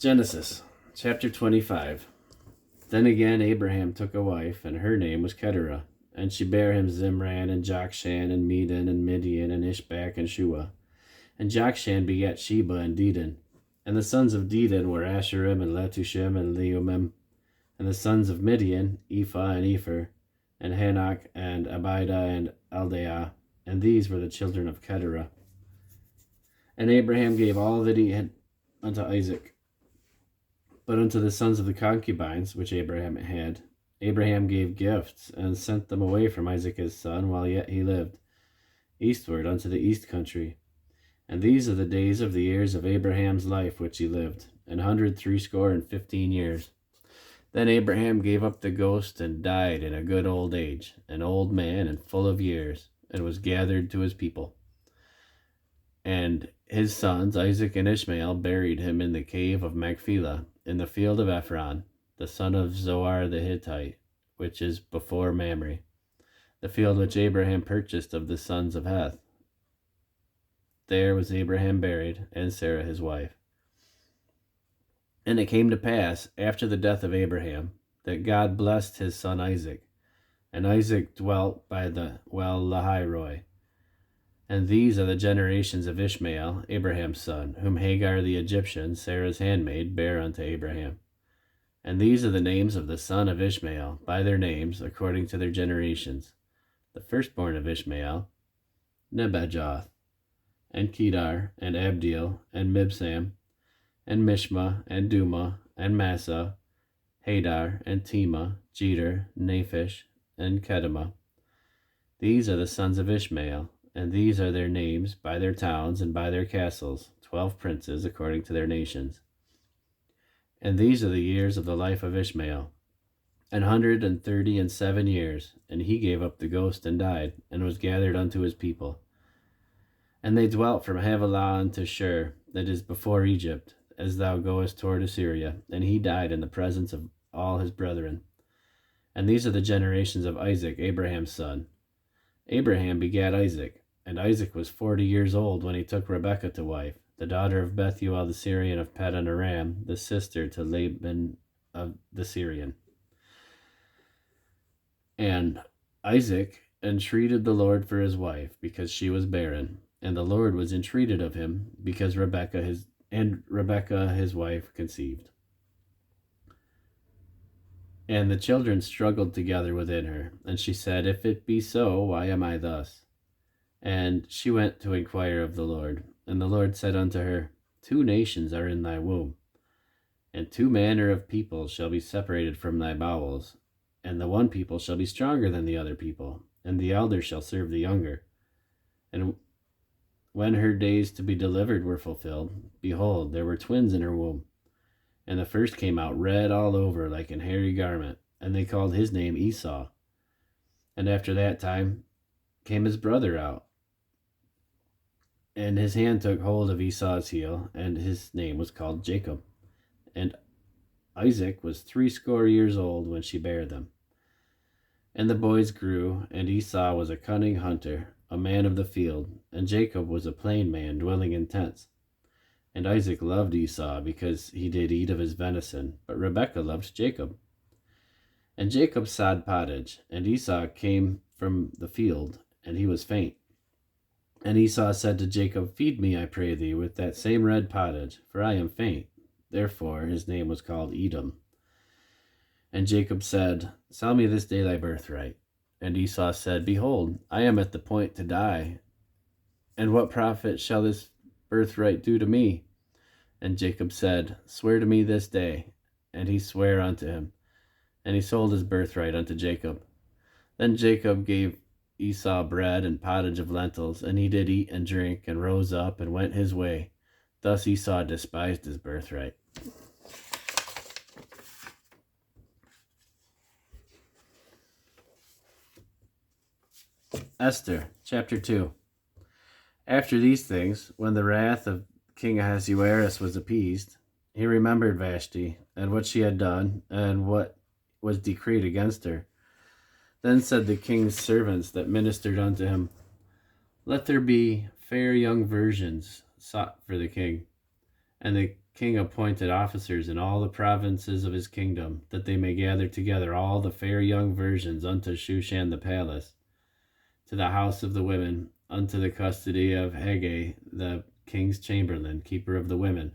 Genesis chapter 25. Then again Abraham took a wife, and her name was Keturah, and she bare him Zimran, and Jokshan, and Medan, and Midian, and Ishbak, and Shua. And Jokshan begat Sheba and Dedan. And the sons of Dedan were Asherim, and Letushim, and Leumim. And the sons of Midian, Ephah, and Epher, and Hanok, and Abida, and Eldaah. And these were the children of Keturah. And Abraham gave all that he had unto Isaac. But unto the sons of the concubines which Abraham had, Abraham gave gifts, and sent them away from Isaac his son, while yet he lived, eastward unto the east country. And these are the days of the years of Abraham's life which he lived, 160 years. Then Abraham gave up the ghost, and died in a good old age, an old man and full of years, and was gathered to his people. And his sons Isaac and Ishmael buried him in the cave of Machpelah, in the field of Ephron, the son of Zohar the Hittite, which is before Mamre, the field which Abraham purchased of the sons of Heth. There was Abraham buried, and Sarah his wife. And it came to pass, after the death of Abraham, that God blessed his son Isaac. And Isaac dwelt by the well Lahairoi. And these are the generations of Ishmael, Abraham's son, whom Hagar the Egyptian, Sarah's handmaid, bare unto Abraham. And these are the names of the son of Ishmael, by their names, according to their generations. The firstborn of Ishmael, Nebajoth, and Kedar, and Abdiel, and Mibsam, and Mishma, and Duma, and Massa, Hadar, and Tema, Jeter, Naphish, and Kedemah. These are the sons of Ishmael, and these are their names, by their towns, and by their castles, 12 princes, according to their nations. And these are the years of the life of Ishmael, 137 years, and he gave up the ghost and died, and was gathered unto his people. And they dwelt from Havilah unto Shur, that is before Egypt, as thou goest toward Assyria, and he died in the presence of all his brethren. And these are the generations of Isaac, Abraham's son. Abraham begat Isaac, and Isaac was 40 years old when he took Rebekah to wife, the daughter of Bethuel the Syrian of Paddan Aram, the sister to Laban of the Syrian. And Isaac entreated the Lord for his wife, because she was barren, and the Lord was entreated of him, because Rebekah his wife conceived. And the children struggled together within her, and she said, If it be so, why am I thus? And she went to inquire of the Lord. And the Lord said unto her, 2 nations are in thy womb, and 2 manner of people shall be separated from thy bowels. And the one people shall be stronger than the other people, and the elder shall serve the younger. And when her days to be delivered were fulfilled, behold, there were twins in her womb. And the first came out red all over like an hairy garment, and they called his name Esau. And after that time came his brother out, and his hand took hold of Esau's heel, and his name was called Jacob. And Isaac was 80 years old when she bare them. And the boys grew, and Esau was a cunning hunter, a man of the field, and Jacob was a plain man, dwelling in tents. And Isaac loved Esau, because he did eat of his venison, but Rebekah loved Jacob. And Jacob sod pottage, and Esau came from the field, and he was faint. And Esau said to Jacob, Feed me, I pray thee, with that same red pottage, for I am faint. Therefore his name was called Edom. And Jacob said, Sell me this day thy birthright. And Esau said, Behold, I am at the point to die, and what profit shall this birthright do to me? And Jacob said, Swear to me this day. And he sware unto him, and he sold his birthright unto Jacob. Then Jacob gave Esau bread and pottage of lentils, and he did eat and drink, and rose up and went his way. Thus Esau despised his birthright. Esther, chapter 2. After these things, when the wrath of King Ahasuerus was appeased, he remembered Vashti, and what she had done, and what was decreed against her. Then said the king's servants that ministered unto him, Let there be fair young virgins sought for the king. And the king appointed officers in all the provinces of his kingdom, that they may gather together all the fair young virgins unto Shushan the palace, to the house of the women, unto the custody of Haggai the king's chamberlain, keeper of the women,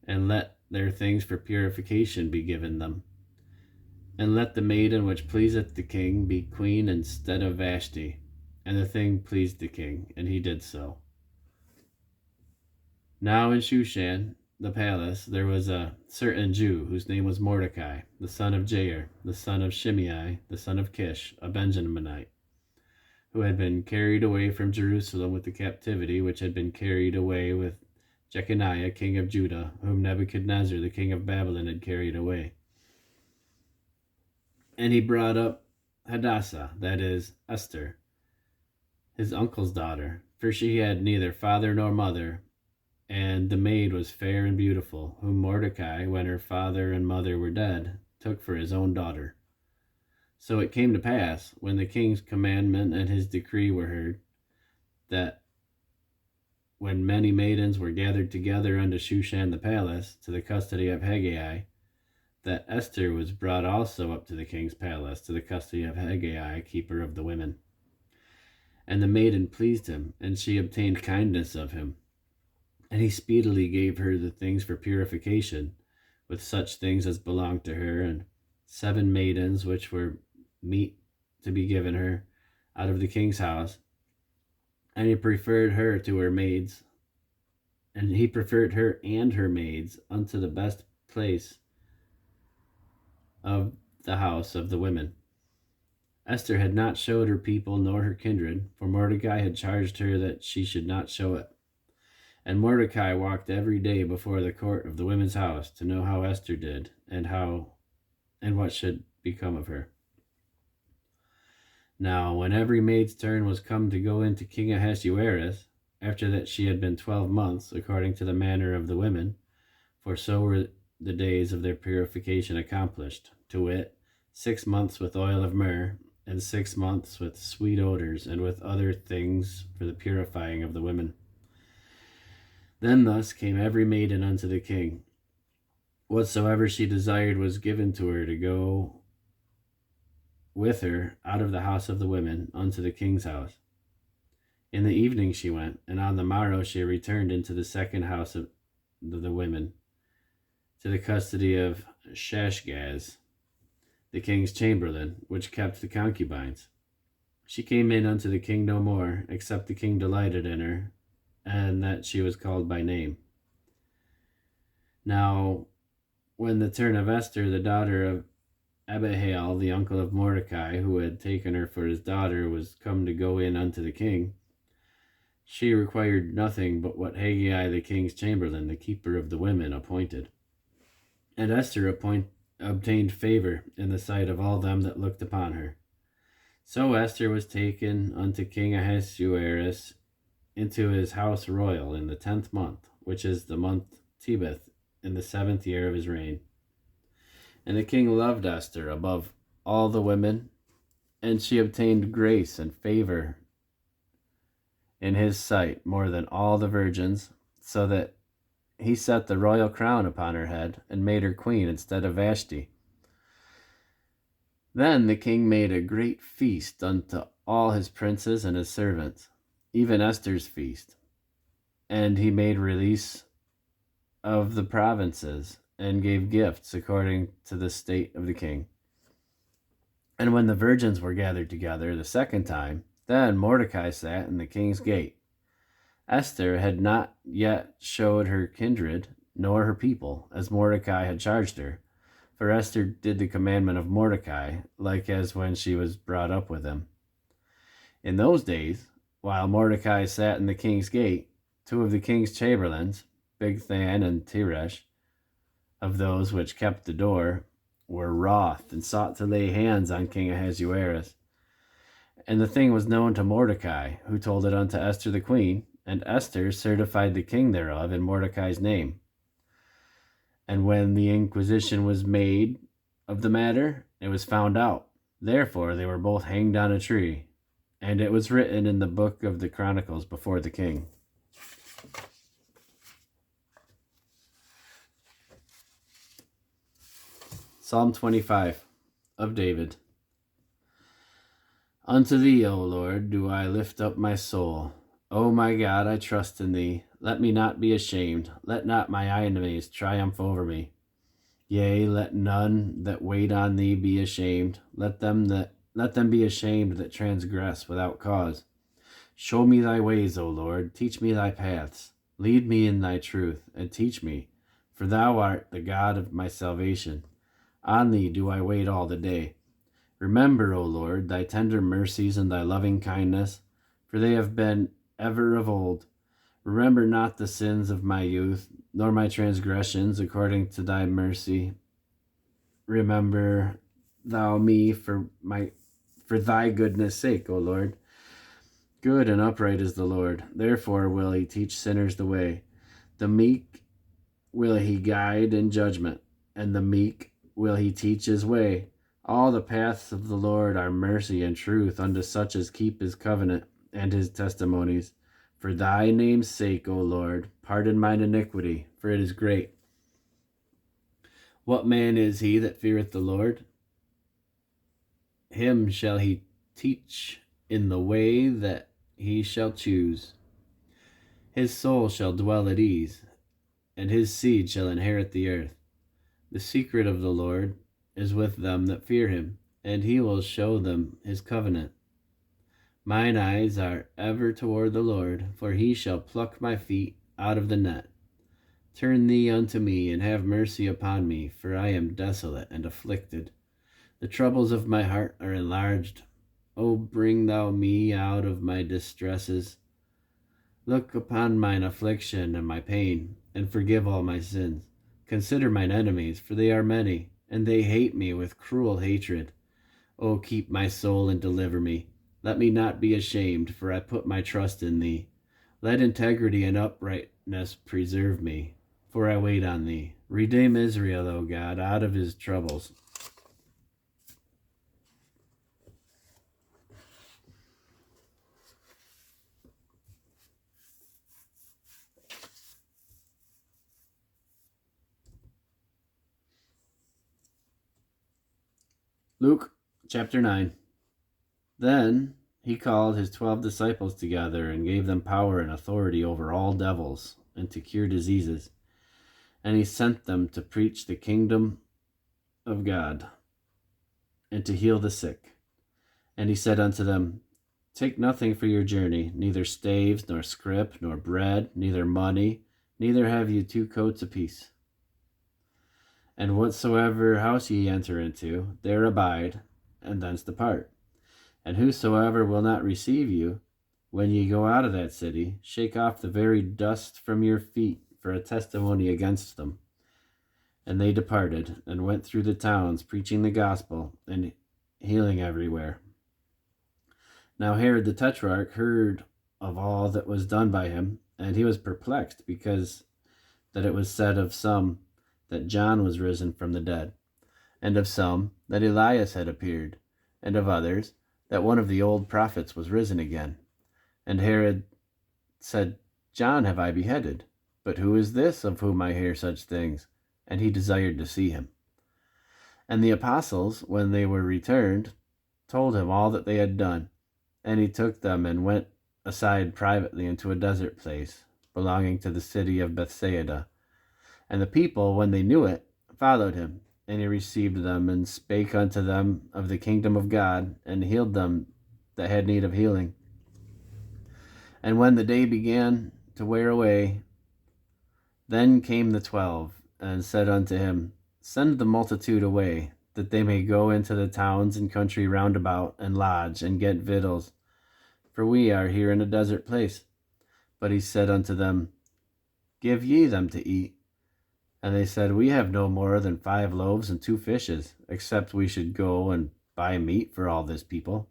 and let their things for purification be given them. And let the maiden which pleaseth the king be queen instead of Vashti. And the thing pleased the king, and he did so. Now in Shushan the palace there was a certain Jew, whose name was Mordecai, the son of Jair, the son of Shimei, the son of Kish, a Benjaminite, who had been carried away from Jerusalem with the captivity which had been carried away with Jeconiah king of Judah, whom Nebuchadnezzar the king of Babylon had carried away. And he brought up Hadassah, that is, Esther, his uncle's daughter, for she had neither father nor mother, and the maid was fair and beautiful, whom Mordecai, when her father and mother were dead, took for his own daughter. So it came to pass, when the king's commandment and his decree were heard, that when many maidens were gathered together unto Shushan the palace, to the custody of Haggai, that Esther was brought also up to the king's palace, to the custody of Haggai, keeper of the women. And the maiden pleased him, and she obtained kindness of him. And he speedily gave her the things for purification, with such things as belonged to her, and 7 maidens which were meet to be given her out of the king's house. And he preferred her to her maids, and he preferred her and her maids unto the best place of the house of the women. Esther had not showed her people nor her kindred, for Mordecai had charged her that she should not show it. And Mordecai walked every day before the court of the women's house to know how Esther did, and what should become of her. Now, when every maid's turn was come to go into King Ahasuerus, after that she had been 12 months, according to the manner of the women, for so were the days of their purification accomplished, to wit, 6 months with oil of myrrh, and 6 months with sweet odors, and with other things for the purifying of the women. Then thus came every maiden unto the king. Whatsoever she desired was given to her to go with her out of the house of the women unto the king's house. In the evening she went, and on the morrow she returned into the second house of the women, to the custody of Shashgaz, the king's chamberlain, which kept the concubines. She came in unto the king no more, except the king delighted in her, and that she was called by name. Now, when the turn of Esther, the daughter of Abihail, the uncle of Mordecai, who had taken her for his daughter, was come to go in unto the king, she required nothing but what Haggai the king's chamberlain, the keeper of the women, appointed. And Esther obtained favor in the sight of all them that looked upon her. So Esther was taken unto King Ahasuerus into his house royal in the 10th month, which is the month Tebeth, in the 7th year of his reign. And the king loved Esther above all the women, and she obtained grace and favor in his sight more than all the virgins, so that he set the royal crown upon her head, and made her queen instead of Vashti. Then the king made a great feast unto all his princes and his servants, even Esther's feast. And he made release of the provinces, and gave gifts according to the state of the king. And when the virgins were gathered together the second time, then Mordecai sat in the king's gate. Esther had not yet showed her kindred, nor her people, as Mordecai had charged her. For Esther did the commandment of Mordecai, like as when she was brought up with him. In those days, while Mordecai sat in the king's gate, 2 of the king's chamberlains, Bigthan and Teresh, of those which kept the door, were wroth, and sought to lay hands on King Ahasuerus. And the thing was known to Mordecai, who told it unto Esther the queen, and Esther certified the king thereof in Mordecai's name. And when the inquisition was made of the matter, it was found out. Therefore they were both hanged on a tree, and it was written in the book of the Chronicles before the king. Psalm 25 of David. Unto thee, O Lord, do I lift up my soul. O my God, I trust in thee. Let me not be ashamed. Let not my enemies triumph over me. Yea, let none that wait on thee be ashamed. Let them be ashamed that transgress without cause. Show me thy ways, O Lord. Teach me thy paths. Lead me in thy truth, and teach me. For thou art the God of my salvation. On thee do I wait all the day. Remember, O Lord, thy tender mercies and thy loving kindness, for they have been ever of old. Remember not the sins of my youth, nor my transgressions according to thy mercy. Remember thou me for thy goodness' sake, O Lord. Good and upright is the Lord. Therefore will he teach sinners the way. The meek will he guide in judgment, and the meek will he teach his way. All the paths of the Lord are mercy and truth unto such as keep his covenant and his testimonies. For thy name's sake, O Lord, pardon mine iniquity, for it is great. What man is he that feareth the Lord? Him shall he teach in the way that he shall choose. His soul shall dwell at ease, and his seed shall inherit the earth. The secret of the Lord is with them that fear him, and he will show them his covenant. Mine eyes are ever toward the Lord, for he shall pluck my feet out of the net. Turn thee unto me, and have mercy upon me, for I am desolate and afflicted. The troubles of my heart are enlarged. O bring thou me out of my distresses. Look upon mine affliction and my pain, and forgive all my sins. Consider mine enemies, for they are many, and they hate me with cruel hatred. O keep my soul and deliver me. Let me not be ashamed, for I put my trust in thee. Let integrity and uprightness preserve me, for I wait on thee. Redeem Israel, O God, out of his troubles. Luke chapter 9. Then he called his 12 disciples together and gave them power and authority over all devils and to cure diseases. And he sent them to preach the kingdom of God and to heal the sick. And he said unto them, Take nothing for your journey, neither staves, nor scrip, nor bread, neither money, neither have you 2 coats apiece. And whatsoever house ye enter into, there abide, and thence depart. And whosoever will not receive you, when ye go out of that city, shake off the very dust from your feet for a testimony against them. And they departed, and went through the towns, preaching the gospel, and healing everywhere. Now Herod the Tetrarch heard of all that was done by him, and he was perplexed, because that it was said of some that John was risen from the dead, and of some that Elias had appeared, and of others that one of the old prophets was risen again. And Herod said, John have I beheaded, but who is this of whom I hear such things? And he desired to see him. And the apostles, when they were returned, told him all that they had done. And he took them and went aside privately into a desert place, belonging to the city of Bethsaida. And the people, when they knew it, followed him. And he received them, and spake unto them of the kingdom of God, and healed them that had need of healing. And when the day began to wear away, then came the 12, and said unto him, Send the multitude away, that they may go into the towns and country round about, and lodge, and get victuals. For we are here in a desert place. But he said unto them, Give ye them to eat. And they said, We have no more than 5 loaves and 2 fishes, except we should go and buy meat for all this people.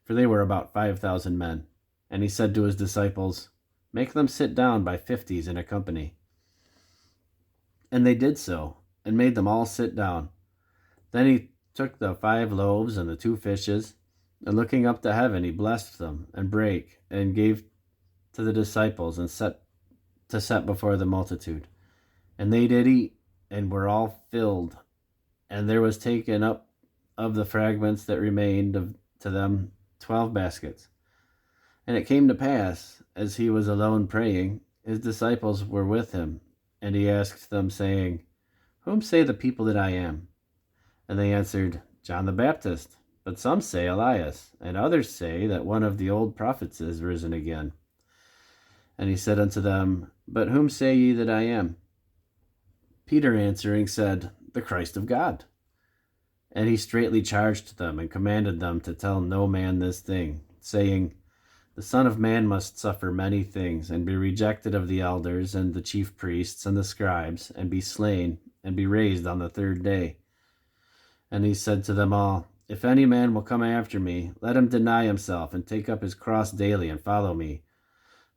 For they were about 5,000 men. And he said to his disciples, Make them sit down by 50s in a company. And they did so, and made them all sit down. Then he took the 5 loaves and the 2 fishes, and looking up to heaven, he blessed them, and brake, and gave to the disciples, and set before the multitude. And they did eat, and were all filled, And there was taken up of the fragments that remained to them 12 baskets. And it came to pass, as he was alone praying, his disciples were with him, and he asked them, saying, Whom say the people that I am? And they answered, John the Baptist, but some say Elias, and others say that one of the old prophets is risen again. And he said unto them, But whom say ye that I am? Peter answering said, The Christ of God. And he straitly charged them, and commanded them to tell no man this thing, saying, The Son of Man must suffer many things, and be rejected of the elders, and the chief priests, and the scribes, and be slain, and be raised on the third day. And he said to them all, If any man will come after me, let him deny himself, and take up his cross daily, and follow me.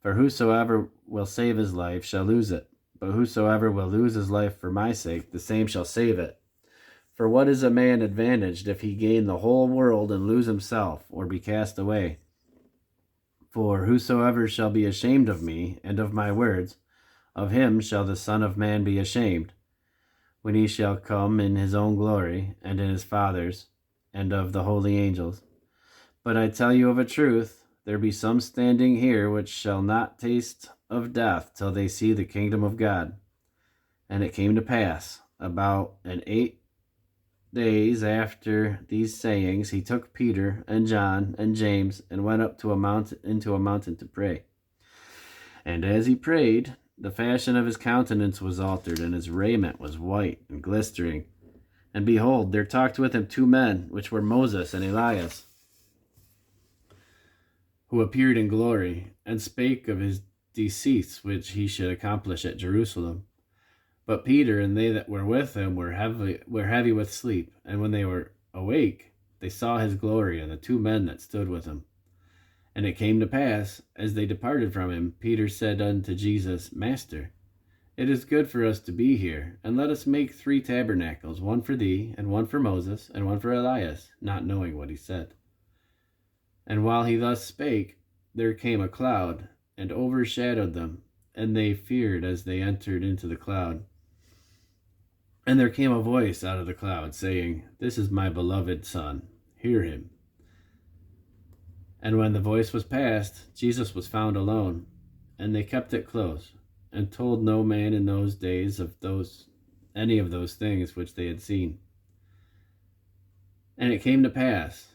For whosoever will save his life shall lose it, but whosoever will lose his life for my sake, the same shall save it. For what is a man advantaged if he gain the whole world and lose himself, or be cast away? For whosoever shall be ashamed of me and of my words, of him shall the Son of Man be ashamed, when he shall come in his own glory, and in his Father's, and of the holy angels. But I tell you of a truth, there be some standing here which shall not taste of death till they see the kingdom of God. And it came to pass, about 8 days after these sayings, he took Peter and John and James, and went up to into a mountain to pray. And as he prayed, the fashion of his countenance was altered, and his raiment was white and glistering. And behold, there talked with him 2 men, which were Moses and Elias, who appeared in glory, and spake of his decease which he should accomplish at Jerusalem. But Peter and they that were with him were heavy with sleep, and when they were awake, they saw his glory, and the 2 men that stood with him. And it came to pass, as they departed from him, Peter said unto Jesus, Master, it is good for us to be here, and let us make 3 tabernacles, one for thee, and one for Moses, and one for Elias, not knowing what he said. And while he thus spake, there came a cloud, and overshadowed them, and they feared as they entered into the cloud. And there came a voice out of the cloud, saying, This is my beloved Son, hear him. And when the voice was past, Jesus was found alone, and they kept it close, and told no man in those days of any of those things which they had seen. And it came to pass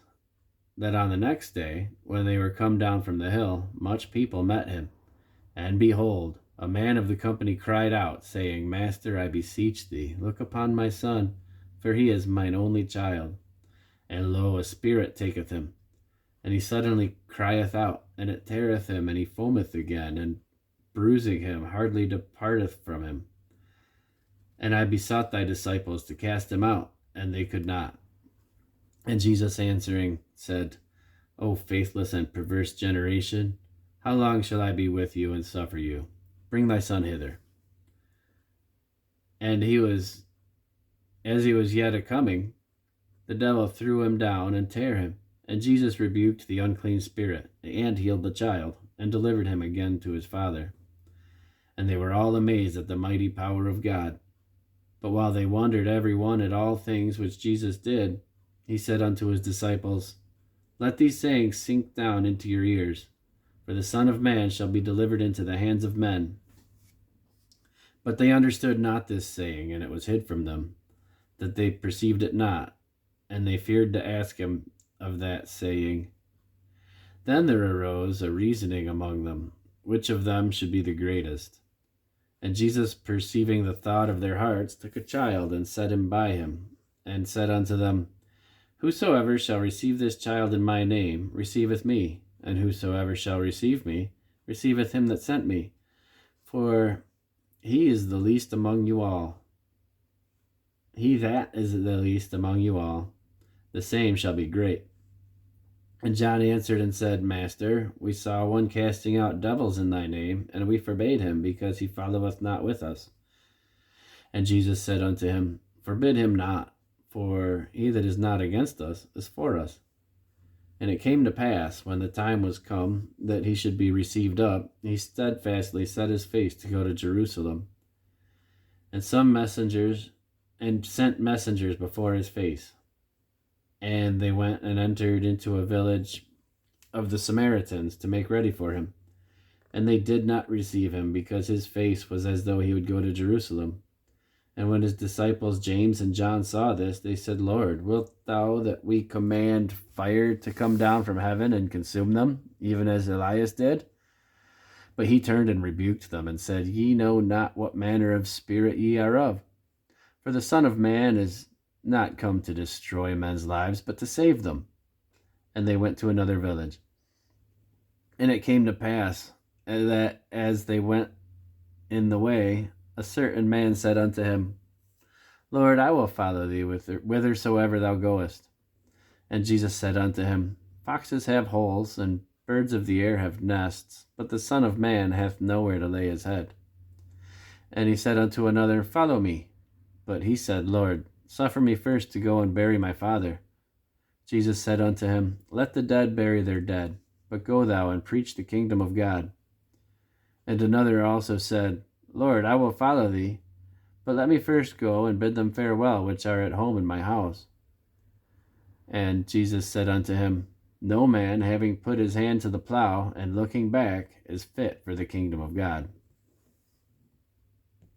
that on the next day, when they were come down from the hill, much people met him. And behold, a man of the company cried out, saying, Master, I beseech thee, look upon my son, for he is mine only child. And lo, a spirit taketh him, and he suddenly crieth out, and it teareth him, and he foameth again, and bruising him hardly departeth from him. And I besought thy disciples to cast him out, and they could not. And Jesus answering said, O faithless and perverse generation, how long shall I be with you and suffer you? Bring thy son hither. And as he was yet a-coming, the devil threw him down and tare him. And Jesus rebuked the unclean spirit, and healed the child, and delivered him again to his father. And they were all amazed at the mighty power of God. But while they wondered every one at all things which Jesus did, he said unto his disciples, Let these sayings sink down into your ears, for the Son of Man shall be delivered into the hands of men. But they understood not this saying, and it was hid from them, that they perceived it not, and they feared to ask him of that saying. Then there arose a reasoning among them, which of them should be the greatest. And Jesus, perceiving the thought of their hearts, took a child, and set him by him, and said unto them, Whosoever shall receive this child in my name receiveth me, and whosoever shall receive me receiveth him that sent me. For he is the least among you all. He that is the least among you all, the same shall be great. And John answered and said, Master, we saw one casting out devils in thy name, and we forbade him, because he followeth not with us. And Jesus said unto him, Forbid him not, for he that is not against us is for us. And it came to pass, when the time was come that he should be received up, he steadfastly set his face to go to Jerusalem. And some messengers and sent messengers before his face. And they went and entered into a village of the Samaritans to make ready for him. And they did not receive him, because his face was as though he would go to Jerusalem. And when his disciples James and John saw this, they said, Lord, wilt thou that we command fire to come down from heaven and consume them, even as Elias did? But he turned and rebuked them, and said, Ye know not what manner of spirit ye are of. For the Son of Man is not come to destroy men's lives, but to save them. And they went to another village. And it came to pass that as they went in the way, a certain man said unto him, Lord, I will follow thee whithersoever thou goest. And Jesus said unto him, Foxes have holes, and birds of the air have nests, but the Son of Man hath nowhere to lay his head. And he said unto another, Follow me. But he said, Lord, suffer me first to go and bury my father. Jesus said unto him, Let the dead bury their dead, but go thou and preach the kingdom of God. And another also said, Lord, I will follow thee, but let me first go and bid them farewell which are at home in my house. And Jesus said unto him, No man, having put his hand to the plow and looking back, is fit for the kingdom of God.